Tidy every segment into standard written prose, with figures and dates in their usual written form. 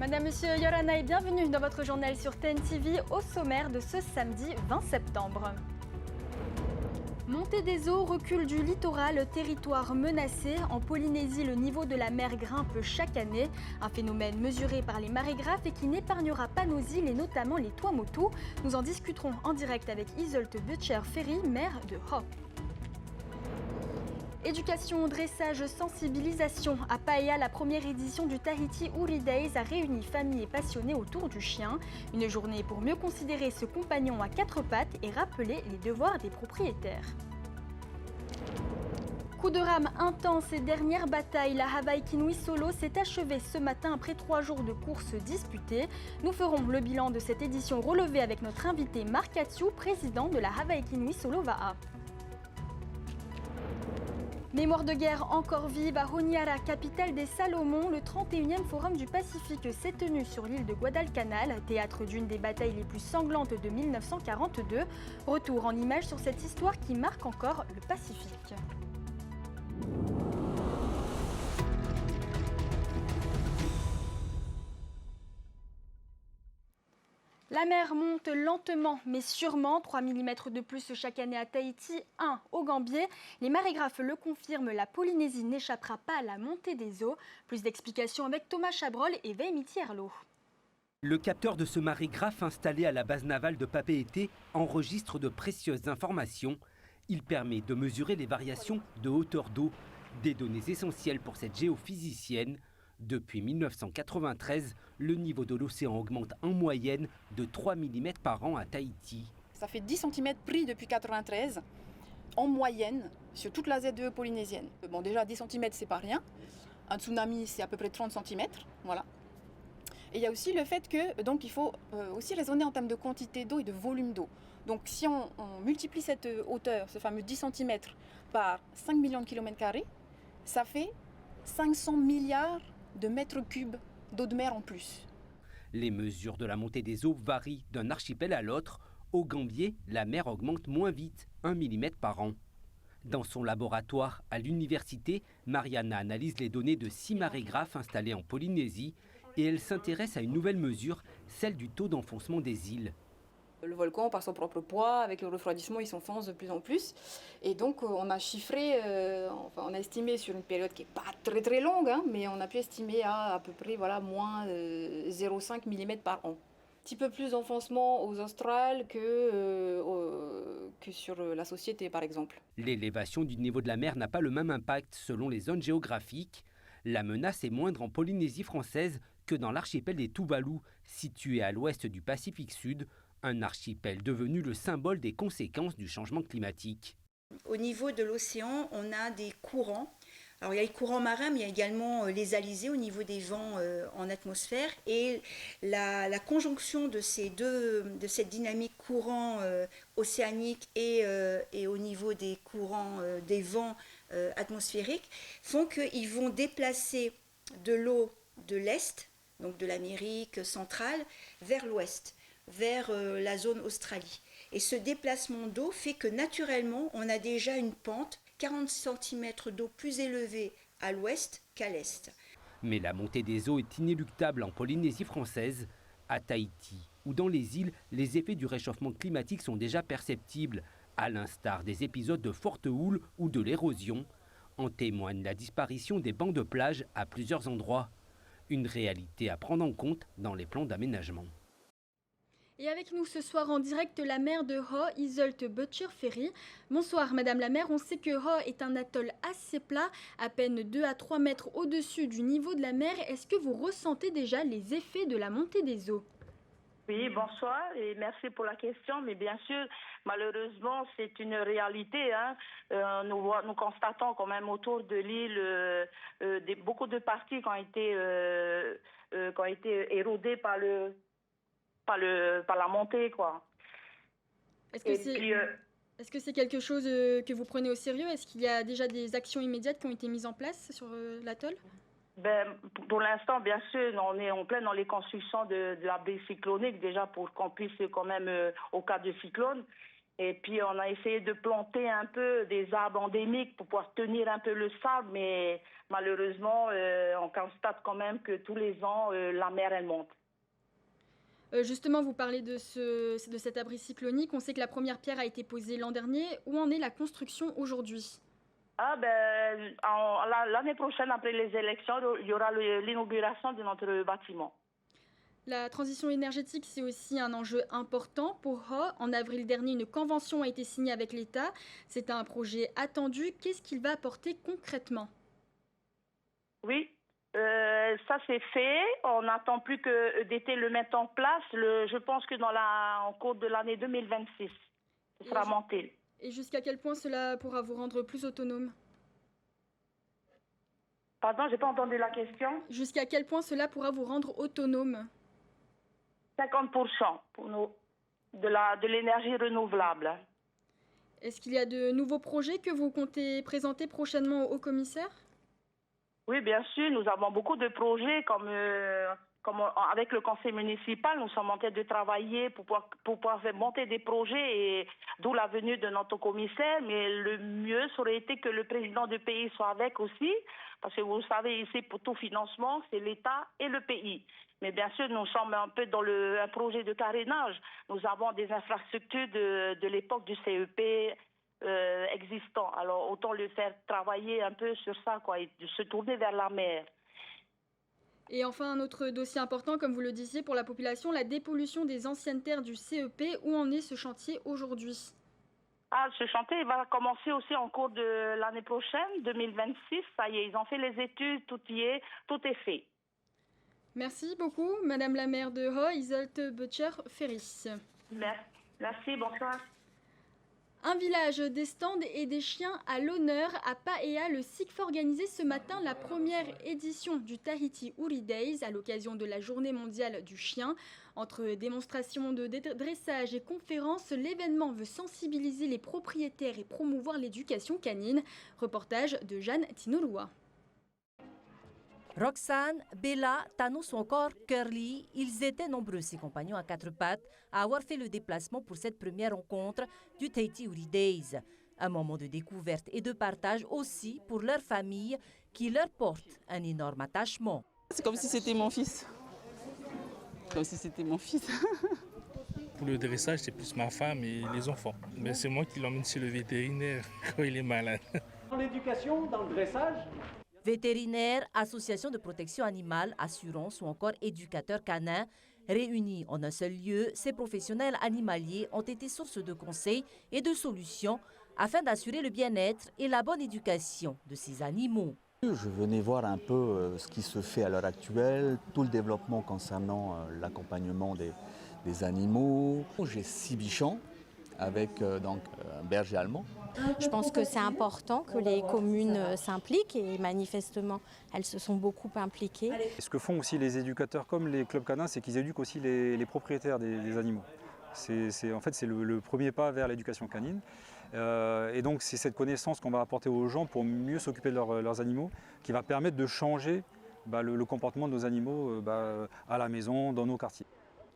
Madame, Monsieur, Yorana et bienvenue dans votre journal sur TNTV au sommaire de ce samedi 20 septembre. Montée des eaux, recul du littoral, territoire menacé. En Polynésie, le niveau de la mer grimpe chaque année. Un phénomène mesuré par les marégraphes et qui n'épargnera pas nos îles et notamment les Tuamotu. Nous en discuterons en direct avec Iseult Butcher-Ferry, maire de Ho. Éducation, dressage, sensibilisation. À Paia, la première édition du Tahiti Uri Days a réuni familles et passionnés autour du chien. Une journée pour mieux considérer ce compagnon à quatre pattes et rappeler les devoirs des propriétaires. Coup de rame intense et dernière bataille, la Hawaii Kinui Solo s'est achevée ce matin après 3 jours de course disputée. Nous ferons le bilan de cette édition relevée avec notre invité Marc Athiou, président de la Hawaii Kinui Solo Va'a. Mémoire de guerre encore vive à Honiara, capitale des Salomon. Le 31e Forum du Pacifique s'est tenu sur l'île de Guadalcanal, théâtre d'une des batailles les plus sanglantes de 1942. Retour en images sur cette histoire qui marque encore le Pacifique. La mer monte lentement mais sûrement, 3 mm de plus chaque année à Tahiti, 1 au Gambier. Les marégraphes le confirment, la Polynésie n'échappera pas à la montée des eaux. Plus d'explications avec Thomas Chabrol et Veimiti Herlo. Le capteur de ce marégraphe installé à la base navale de Papeete enregistre de précieuses informations. Il permet de mesurer les variations de hauteur d'eau, des données essentielles pour cette géophysicienne. Depuis 1993, le niveau de l'océan augmente en moyenne de 3 mm par an à Tahiti. Ça fait 10 cm pris depuis 1993, en moyenne, sur toute la ZEE polynésienne. Bon, déjà 10 cm, c'est pas rien. Un tsunami, c'est à peu près 30 cm. Voilà. Et il y a aussi le fait que, donc, il faut aussi raisonner en termes de quantité d'eau et de volume d'eau. Donc, si on multiplie cette hauteur, ce fameux 10 cm, par 5 millions de km², ça fait 500 milliards de mètres cubes d'eau de mer en plus. Les mesures de la montée des eaux varient d'un archipel à l'autre. Au Gambier, la mer augmente moins vite, 1 mm par an. Dans son laboratoire à l'université, Mariana analyse les données de 6 marégraphes installés en Polynésie et elle s'intéresse à une nouvelle mesure, celle du taux d'enfoncement des îles. Le volcan, par son propre poids, avec le refroidissement, il s'enfonce de plus en plus. Et donc, on a chiffré, on a estimé sur une période qui n'est pas très très longue, hein, mais on a pu estimer à peu près moins 0,5 mm par an. Un petit peu plus d'enfoncement aux australes que sur la société, par exemple. L'élévation du niveau de la mer n'a pas le même impact selon les zones géographiques. La menace est moindre en Polynésie française que dans l'archipel des Tuvalu, situé à l'ouest du Pacifique Sud, un archipel devenu le symbole des conséquences du changement climatique. Au niveau de l'océan, on a des courants. Alors il y a les courants marins, mais il y a également les alizés au niveau des vents en atmosphère. Et la conjonction de cette dynamique courant océanique et au niveau des courants des vents atmosphériques font qu'ils vont déplacer de l'eau de l'Est, donc de l'Amérique centrale, vers l'Ouest, vers la zone Australie. Et ce déplacement d'eau fait que naturellement, on a déjà une pente 40 cm d'eau plus élevée à l'ouest qu'à l'est. Mais la montée des eaux est inéluctable en Polynésie française. À Tahiti ou dans les îles, les effets du réchauffement climatique sont déjà perceptibles, à l'instar des épisodes de forte houle ou de l'érosion. En témoigne la disparition des bancs de plage à plusieurs endroits. Une réalité à prendre en compte dans les plans d'aménagement. Et avec nous ce soir en direct la maire de Ho, Iseult Butcher-Ferry. Bonsoir Madame la maire, on sait que Ho est un atoll assez plat, à peine 2 à 3 mètres au-dessus du niveau de la mer. Est-ce que vous ressentez déjà les effets de la montée des eaux ? Oui, bonsoir et merci pour la question. Mais bien sûr, malheureusement, c'est une réalité. Hein. Nous constatons quand même autour de l'île beaucoup de parties qui ont été érodées par la montée, quoi. Est-ce que c'est quelque chose que vous prenez au sérieux ? Est-ce qu'il y a déjà des actions immédiates qui ont été mises en place sur l'atoll ? Pour l'instant, bien sûr, on est en plein dans les constructions de la baie cyclonique, déjà pour qu'on puisse quand même, au cas de cyclone. Et puis on a essayé de planter un peu des arbres endémiques pour pouvoir tenir un peu le sable, mais malheureusement, on constate quand même que tous les ans, la mer, elle monte. Justement, vous parlez de cet abri cyclonique. On sait que la première pierre a été posée l'an dernier. Où en est la construction aujourd'hui? Ah l'année prochaine, après les élections, il y aura l'inauguration de notre bâtiment. La transition énergétique, c'est aussi un enjeu important pour Ho. En avril dernier, une convention a été signée avec l'État. C'est un projet attendu. Qu'est-ce qu'il va apporter concrètement? Oui, ça c'est fait. On n'attend plus que EDT le mette en place. Je pense que en cours de l'année 2026, ce sera monté. Et jusqu'à quel point cela pourra vous rendre plus autonome? Pardon, j'ai pas entendu la question. Jusqu'à quel point cela pourra vous rendre autonome? 50% pour nous de l'énergie renouvelable. Est-ce qu'il y a de nouveaux projets que vous comptez présenter prochainement au commissaire? Oui, bien sûr, nous avons beaucoup de projets comme avec le conseil municipal, nous sommes en train de travailler pour pouvoir faire monter des projets, et d'où la venue de notre commissaire. Mais le mieux, ça aurait été que le président du pays soit avec aussi, parce que vous savez, ici, pour tout financement, c'est l'État et le pays. Mais bien sûr, nous sommes un peu dans un projet de carénage. Nous avons des infrastructures de l'époque du CEP existant. Alors, autant le faire travailler un peu sur ça, quoi, et de se tourner vers la mer. Et enfin, un autre dossier important, comme vous le disiez, pour la population, la dépollution des anciennes terres du CEP. Où en est ce chantier aujourd'hui? Ce chantier va commencer aussi en cours de l'année prochaine, 2026. Ça y est, ils ont fait les études, tout est fait. Merci beaucoup, Madame la maire de Ho, Iseult Butcher-Ferry. Merci, bonsoir. Un village, des stands et des chiens à l'honneur à Paea. Le CICF organisé ce matin la première édition du Tahiti Uri Days à l'occasion de la journée mondiale du chien. Entre démonstrations de dressage et conférences, l'événement veut sensibiliser les propriétaires et promouvoir l'éducation canine. Reportage de Jeanne Tinoloua. Roxane, Bella, Thanos ou encore Curly, ils étaient nombreux, ces compagnons à quatre pattes, à avoir fait le déplacement pour cette première rencontre du Tahiti Uri Days. Un moment de découverte et de partage aussi pour leur famille qui leur porte un énorme attachement. C'est comme si c'était mon fils. Comme si c'était mon fils. Pour le dressage, c'est plus ma femme et les enfants. Mais c'est moi qui l'emmène chez le vétérinaire quand il est malade. Dans l'éducation, dans le dressage, vétérinaires, associations de protection animale, assurances ou encore éducateurs canins, réunis en un seul lieu, ces professionnels animaliers ont été source de conseils et de solutions afin d'assurer le bien-être et la bonne éducation de ces animaux. Je venais voir un peu ce qui se fait à l'heure actuelle, tout le développement concernant l'accompagnement des animaux. J'ai 6 bichons avec donc un berger allemand. Je pense que c'est important que les communes s'impliquent et manifestement, elles se sont beaucoup impliquées. Ce que font aussi les éducateurs comme les clubs canins, c'est qu'ils éduquent aussi les propriétaires des animaux. En fait, c'est le premier pas vers l'éducation canine. Et donc, c'est cette connaissance qu'on va apporter aux gens pour mieux s'occuper de leurs animaux qui va permettre de changer le comportement de nos animaux à la maison, dans nos quartiers.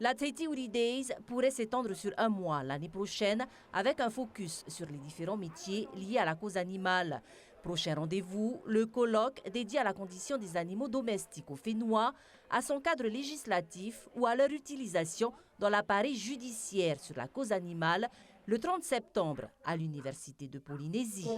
La Tahiti Uri Days pourrait s'étendre sur un mois l'année prochaine avec un focus sur les différents métiers liés à la cause animale. Prochain rendez-vous, le colloque dédié à la condition des animaux domestiques au Fénois, à son cadre législatif ou à leur utilisation dans l'appareil judiciaire sur la cause animale le 30 septembre à l'Université de Polynésie.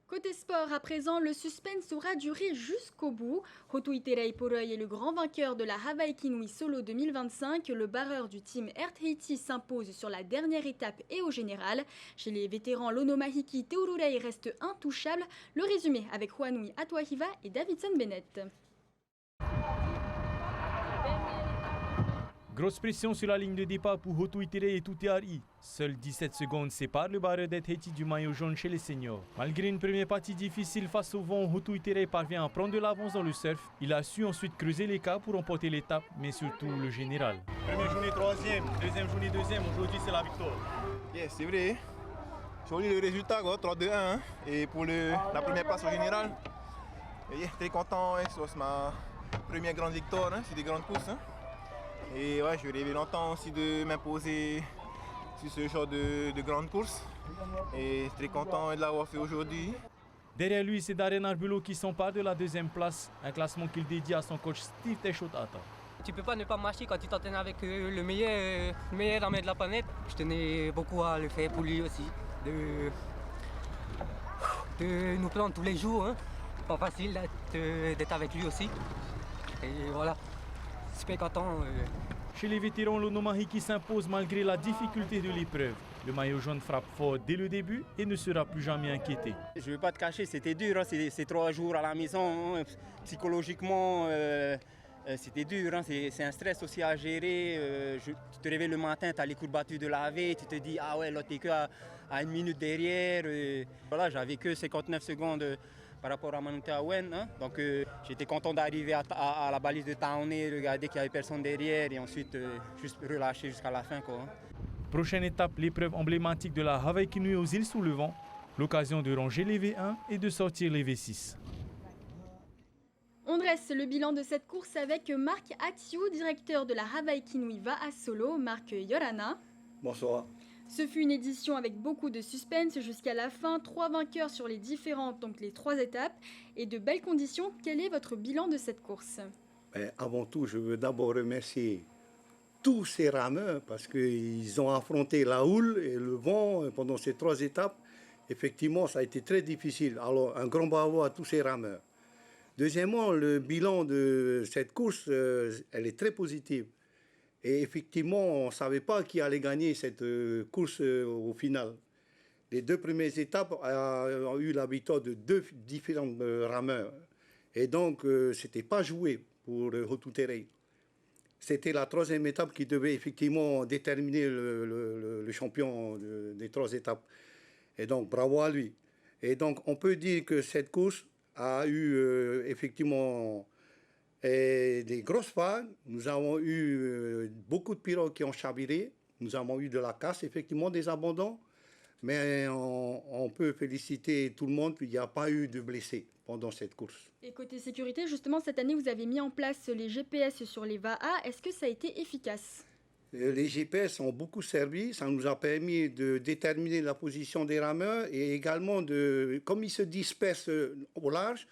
Côté sport, à présent, le suspense aura duré jusqu'au bout. Hotu Iterei Poroi est le grand vainqueur de la Hawaii Kinui Solo 2025. Le barreur du team Air Tahiti s'impose sur la dernière étape et au général. Chez les vétérans, l'Onomahiki Teururei reste intouchable. Le résumé avec Juanui Atuahiva et Davidson Bennett. Grosse pression sur la ligne de départ pour Hotu Iterei et Tuteari. Seules 17 secondes séparent le barreur d'Air Tahiti du maillot jaune chez les seniors. Malgré une première partie difficile face au vent, Hotu Iterei parvient à prendre de l'avance dans le surf. Il a su ensuite creuser l'écart pour remporter l'étape, mais surtout le général. Première journée troisième, deuxième journée deuxième, aujourd'hui c'est la victoire. Yeah, c'est vrai. Joli le résultat, 3-2-1. Hein. Et pour la première place au général, très content, hein. C'est ma première grande victoire, hein. C'est des grandes courses. Hein. Et ouais, je rêvais longtemps aussi de m'imposer sur ce genre de grande course. Et très content de l'avoir fait aujourd'hui. Derrière lui, c'est Darren Arbulot qui s'empare de la deuxième place, un classement qu'il dédie à son coach Steve Teshotata. Tu peux pas ne pas marcher quand tu t'entraînes avec le meilleur armée de la planète. Je tenais beaucoup à le faire pour lui aussi, de nous prendre tous les jours. Hein. Pas facile d'être avec lui aussi. Et voilà, super content. Chez les vétérans, l'Onomahi qui s'impose malgré la difficulté de l'épreuve. Le maillot jaune frappe fort dès le début et ne sera plus jamais inquiété. Je ne vais pas te cacher, c'était dur, hein, ces 3 jours à la maison, hein, psychologiquement, c'était dur, hein, c'est un stress aussi à gérer. Tu te réveilles le matin, tu as les coups de battu de la veille, tu te dis ah ouais, l'autre est que à 1 minute derrière. Voilà, j'avais que 59 secondes par rapport à Manute Awen, hein, donc j'étais content d'arriver à la balise de Taoné, regarder qu'il n'y avait personne derrière et ensuite juste relâcher jusqu'à la fin, quoi. Prochaine étape, l'épreuve emblématique de la Hawaii Kinui aux îles sous le vent. L'occasion de ranger les V1 et de sortir les V6. On dresse le bilan de cette course avec Marc Atiou, directeur de la Hawaii Kinui Va à Solo. Marc Yorana. Bonsoir. Ce fut une édition avec beaucoup de suspense jusqu'à la fin. 3 vainqueurs sur les différentes, donc les 3 étapes. Et de belles conditions. Quel est votre bilan de cette course? Avant tout, je veux d'abord remercier tous ces rameurs parce qu'ils ont affronté la houle et le vent pendant ces 3 étapes. Effectivement, ça a été très difficile. Alors, un grand bravo à tous ces rameurs. Deuxièmement, le bilan de cette course, elle est très positive. Et effectivement, on ne savait pas qui allait gagner cette course au final. Les 2 premières étapes ont eu la victoire de 2 différents rameurs. Et donc, ce n'était pas joué pour Hotuterei. C'était la 3e étape qui devait effectivement déterminer le champion des 3 étapes. Et donc, bravo à lui. Et donc, on peut dire que cette course a eu effectivement des grosses vagues. Nous avons eu beaucoup de pirogues qui ont chaviré. Nous avons eu de la casse, effectivement, des abandons. Mais on peut féliciter tout le monde, il n'y a pas eu de blessés pendant cette course. Et côté sécurité, justement, cette année, vous avez mis en place les GPS sur les VAA. Est-ce que ça a été efficace? Les GPS ont beaucoup servi. Ça nous a permis de déterminer la position des rameurs et également, comme ils se dispersent au large,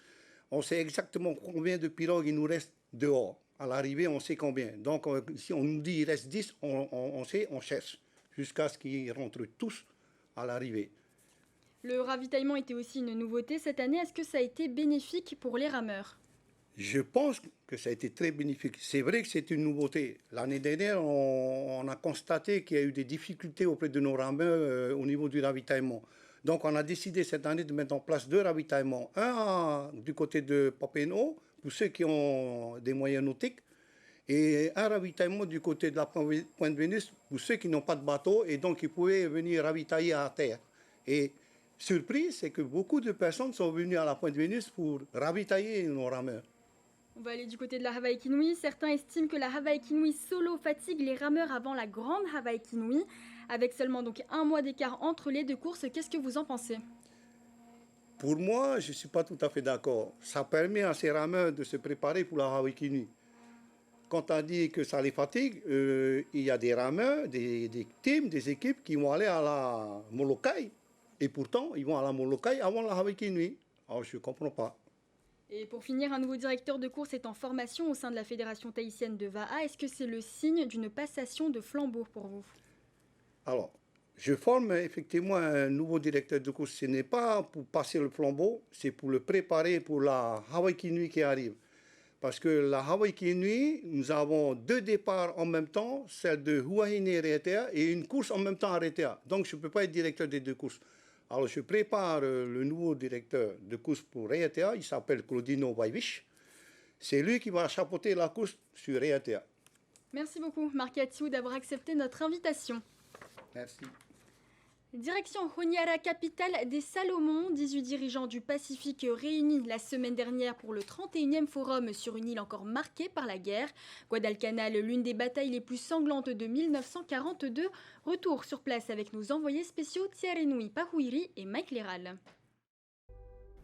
on sait exactement combien de pirogues il nous reste dehors. À l'arrivée, on sait combien. Donc, si on nous dit qu'il reste 10, on sait, on cherche, jusqu'à ce qu'ils rentrent tous à l'arrivée. Le ravitaillement était aussi une nouveauté cette année. Est-ce que ça a été bénéfique pour les rameurs? Je pense que ça a été très bénéfique. C'est vrai que c'est une nouveauté. L'année dernière, on a constaté qu'il y a eu des difficultés auprès de nos rameurs au niveau du ravitaillement. Donc, on a décidé cette année de mettre en place 2 ravitaillements. Un du côté de Papineau, pour ceux qui ont des moyens nautiques, et un ravitaillement du côté de la Pointe-Vénus, pour ceux qui n'ont pas de bateau, et donc ils pouvaient venir ravitailler à terre. Et surprise, c'est que beaucoup de personnes sont venues à la Pointe-Vénus pour ravitailler nos rameurs. On va aller du côté de la Hawaii Kinui. Certains estiment que la Hawaii Kinui solo fatigue les rameurs avant la grande Hawaii Kinui. Avec seulement donc 1 mois d'écart entre les 2 courses, qu'est-ce que vous en pensez? Pour moi, je ne suis pas tout à fait d'accord. Ça permet à ces rameurs de se préparer pour la Hawaii Kinui. Quand on dit que ça les fatigue, il y a des rameurs, des teams, des équipes qui vont aller à la Molokai. Et pourtant, ils vont à la Molokai avant la Hawaii Kinui. Alors, je ne comprends pas. Et pour finir, un nouveau directeur de course est en formation au sein de la Fédération tahitienne de VAA. Est-ce que c'est le signe d'une passation de flambeau pour vous? Alors, je forme effectivement un nouveau directeur de course. Ce n'est pas pour passer le flambeau, c'est pour le préparer pour la Hawaii Kinui qui arrive. Parce que la Hawaii Kinui, nous avons 2 départs en même temps, celle de Huahine et Raiatea, et une course en même temps à Raiatea. Donc, je ne peux pas être directeur des 2 courses. Alors, je prépare le nouveau directeur de course pour Raiatea. Il s'appelle Claudino Vaivish. C'est lui qui va chapeauter la course sur Raiatea. Merci beaucoup, Marc Atiou, d'avoir accepté notre invitation. Merci. Direction Honiara, capitale des Salomon. 18 dirigeants du Pacifique réunis la semaine dernière pour le 31e forum sur une île encore marquée par la guerre. Guadalcanal, l'une des batailles les plus sanglantes de 1942. Retour sur place avec nos envoyés spéciaux Thierry Nui Pahuiri et Mike Leral.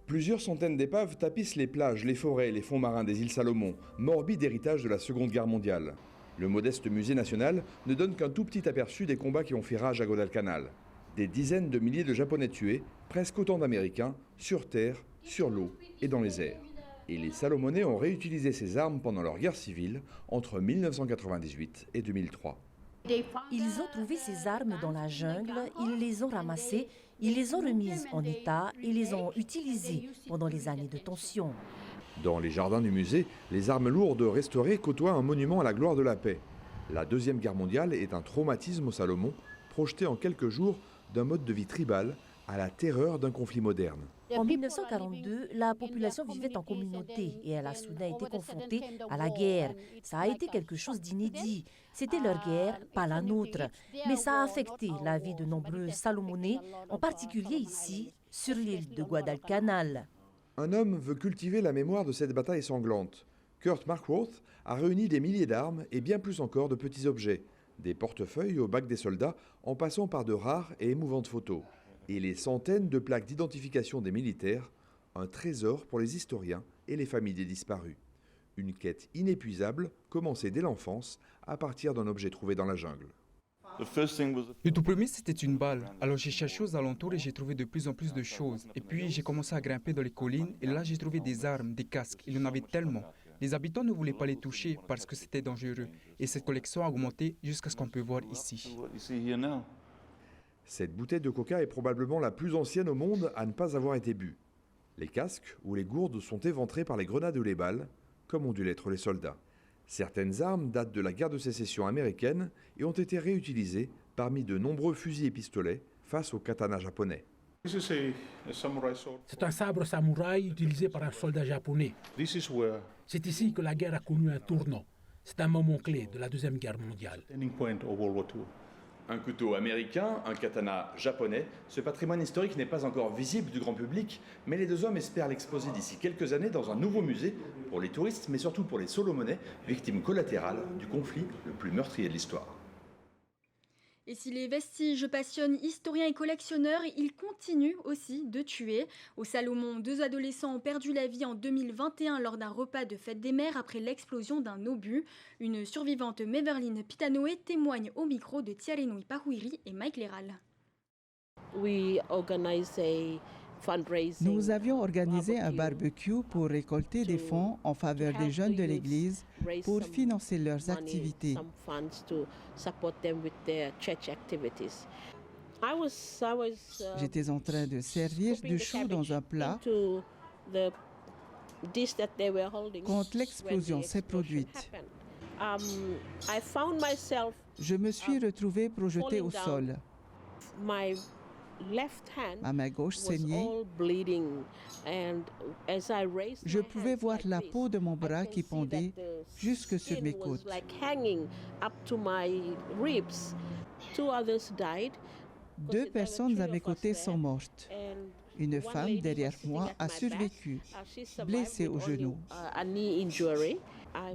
Plusieurs centaines d'épaves tapissent les plages, les forêts et les fonds marins des îles Salomon, morbide héritage de la Seconde Guerre mondiale. Le modeste musée national ne donne qu'un tout petit aperçu des combats qui ont fait rage à Guadalcanal. Des dizaines de milliers de Japonais tués, presque autant d'Américains, sur terre, sur l'eau et dans les airs. Et les Salomonais ont réutilisé ces armes pendant leur guerre civile entre 1998 et 2003. Ils ont trouvé ces armes dans la jungle, ils les ont ramassées, ils les ont remises en état et les ont utilisées pendant les années de tension. Dans les jardins du musée, les armes lourdes restaurées côtoient un monument à la gloire de la paix. La Deuxième Guerre mondiale est un traumatisme aux Salomon, projeté en quelques jours d'un mode de vie tribal à la terreur d'un conflit moderne. En 1942, la population vivait en communauté et elle a soudain été confrontée à la guerre. Ça a été quelque chose d'inédit. C'était leur guerre, pas la nôtre. Mais ça a affecté la vie de nombreux Salomonais, en particulier ici, sur l'île de Guadalcanal. Un homme veut cultiver la mémoire de cette bataille sanglante. Kurt Markworth a réuni des milliers d'armes et bien plus encore de petits objets. Des portefeuilles au bac des soldats, en passant par de rares et émouvantes photos. Et les centaines de plaques d'identification des militaires, un trésor pour les historiens et les familles des disparus. Une quête inépuisable, commencée dès l'enfance, à partir d'un objet trouvé dans la jungle. Le tout premier, c'était une balle. Alors j'ai cherché aux alentours et j'ai trouvé de plus en plus de choses. Et puis j'ai commencé à grimper dans les collines et là j'ai trouvé des armes, des casques. Il y en avait tellement. Les habitants ne voulaient pas les toucher parce que c'était dangereux. Et cette collection a augmenté jusqu'à ce qu'on peut voir ici. Cette bouteille de coca est probablement la plus ancienne au monde à ne pas avoir été bue. Les casques ou les gourdes sont éventrés par les grenades ou les balles, comme ont dû l'être les soldats. Certaines armes datent de la guerre de sécession américaine et ont été réutilisées parmi de nombreux fusils et pistolets face au katana japonais. C'est un sabre samouraï utilisé par un soldat japonais. C'est ici que la guerre a connu un tournant. C'est un moment clé de la Deuxième Guerre mondiale. Un couteau américain, un katana japonais, ce patrimoine historique n'est pas encore visible du grand public, mais les deux hommes espèrent l'exposer d'ici quelques années dans un nouveau musée, pour les touristes, mais surtout pour les Solomonais, victimes collatérales du conflit le plus meurtrier de l'histoire. Et si les vestiges passionnent historiens et collectionneurs, ils continuent aussi de tuer. Au Salomon, 2 adolescents ont perdu la vie en 2021 lors d'un repas de fête des mères après l'explosion d'un obus. Une survivante, Meverline Pitanoé, témoigne au micro de Tiarenui Pahuiri et Mike Leral. Nous avions organisé un barbecue pour récolter des fonds en faveur des jeunes de l'Église pour financer leurs activités. J'étais en train de servir du chou dans un plat quand l'explosion s'est produite. Je me suis retrouvée projetée au sol. Ma main gauche saignait. Je pouvais voir la peau de mon bras qui pendait jusque sur mes côtes. 2 personnes à mes côtés sont mortes. Une femme derrière moi a survécu, blessée au genou.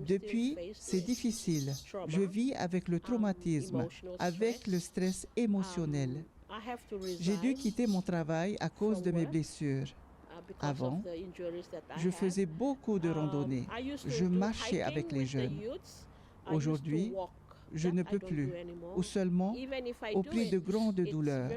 Depuis, c'est difficile. Je vis avec le traumatisme, avec le stress émotionnel. J'ai dû quitter mon travail à cause de mes blessures. Avant, je faisais beaucoup de randonnées. Je marchais avec les jeunes. Aujourd'hui, je ne peux plus, ou seulement au prix de grandes douleurs.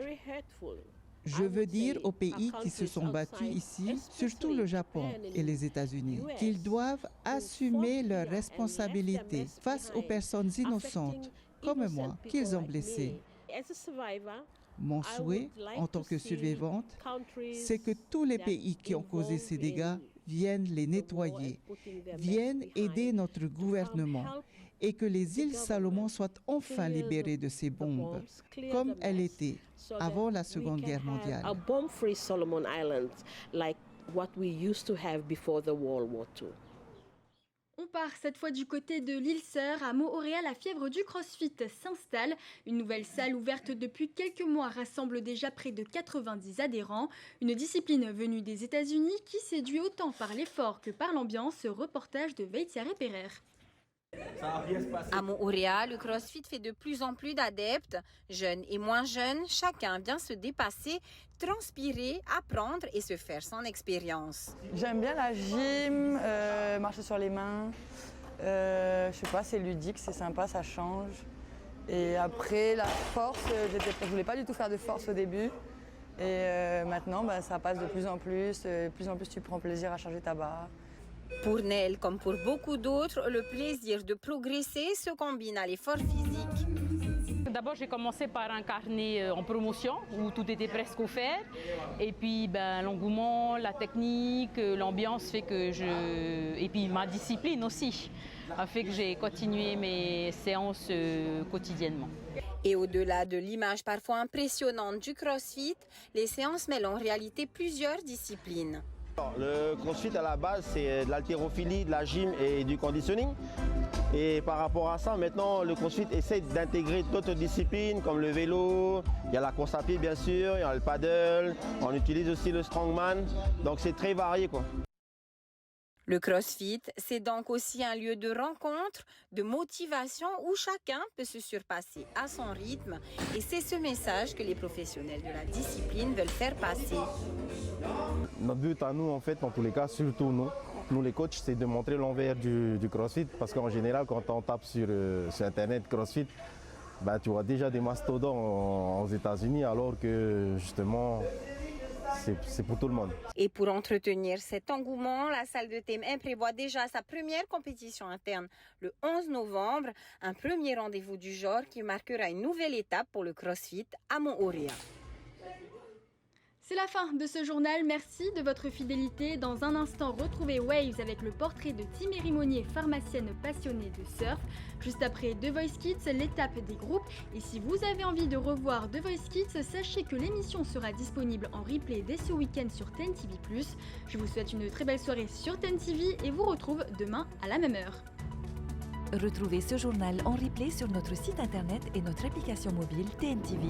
Je veux dire aux pays qui se sont battus ici, surtout le Japon et les États-Unis, qu'ils doivent assumer leurs responsabilités face aux personnes innocentes, comme moi, qu'ils ont blessées. Mon souhait, en tant que survivante, c'est que tous les pays qui ont causé ces dégâts viennent les nettoyer, viennent aider notre gouvernement et que les îles Salomon soient enfin libérées de ces bombes, comme elles étaient avant la Seconde Guerre mondiale. On part cette fois du côté de l'île Sœur. À Mooréal, la fièvre du CrossFit s'installe. Une nouvelle salle ouverte depuis quelques mois rassemble déjà près de 90 adhérents. Une discipline venue des États-Unis qui séduit autant par l'effort que par l'ambiance. Reportage de Veitiare Perer. À Mooréal, le CrossFit fait de plus en plus d'adeptes. Jeunes et moins jeunes, chacun vient se dépasser, transpirer, apprendre et se faire son expérience. J'aime bien la gym, marcher sur les mains, Je sais pas, c'est ludique, c'est sympa, ça change. Et après, la force, je voulais pas du tout faire de force au début. Et maintenant, ça passe de plus en plus tu prends plaisir à charger ta barre. Pour Nel, comme pour beaucoup d'autres, le plaisir de progresser se combine à l'effort physique. D'abord, j'ai commencé par un carnet en promotion où tout était presque offert. Et puis, l'engouement, la technique, l'ambiance fait que et puis ma discipline aussi a fait que j'ai continué mes séances quotidiennement. Et au-delà de l'image parfois impressionnante du CrossFit, les séances mêlent en réalité plusieurs disciplines. Le CrossFit à la base, c'est de l'haltérophilie, de la gym et du conditioning. Et par rapport à ça, maintenant, le CrossFit essaie d'intégrer d'autres disciplines comme le vélo, il y a la course à pied bien sûr, il y a le paddle, on utilise aussi le strongman, donc c'est très varié, quoi. Le CrossFit, c'est donc aussi un lieu de rencontre, de motivation où chacun peut se surpasser à son rythme. Et c'est ce message que les professionnels de la discipline veulent faire passer. Notre but à nous, en fait, dans tous les cas, surtout nous les coachs, c'est de montrer l'envers du CrossFit. Parce qu'en général, quand on tape sur Internet CrossFit, tu vois déjà des mastodons aux États-Unis, alors que justement, c'est pour tout le monde. Et pour entretenir cet engouement, la salle de TMM prévoit déjà sa première compétition interne le 11 novembre, un premier rendez-vous du genre qui marquera une nouvelle étape pour le CrossFit à Mont-Auréa. C'est la fin de ce journal, merci de votre fidélité. Dans un instant, retrouvez Waves avec le portrait de Timéry Monnier, pharmacienne passionnée de surf. Juste après The Voice Kids, l'étape des groupes. Et si vous avez envie de revoir The Voice Kids, sachez que l'émission sera disponible en replay dès ce week-end sur TenTV+. Je vous souhaite une très belle soirée sur TenTV et vous retrouve demain à la même heure. Retrouvez ce journal en replay sur notre site internet et notre application mobile TNTV.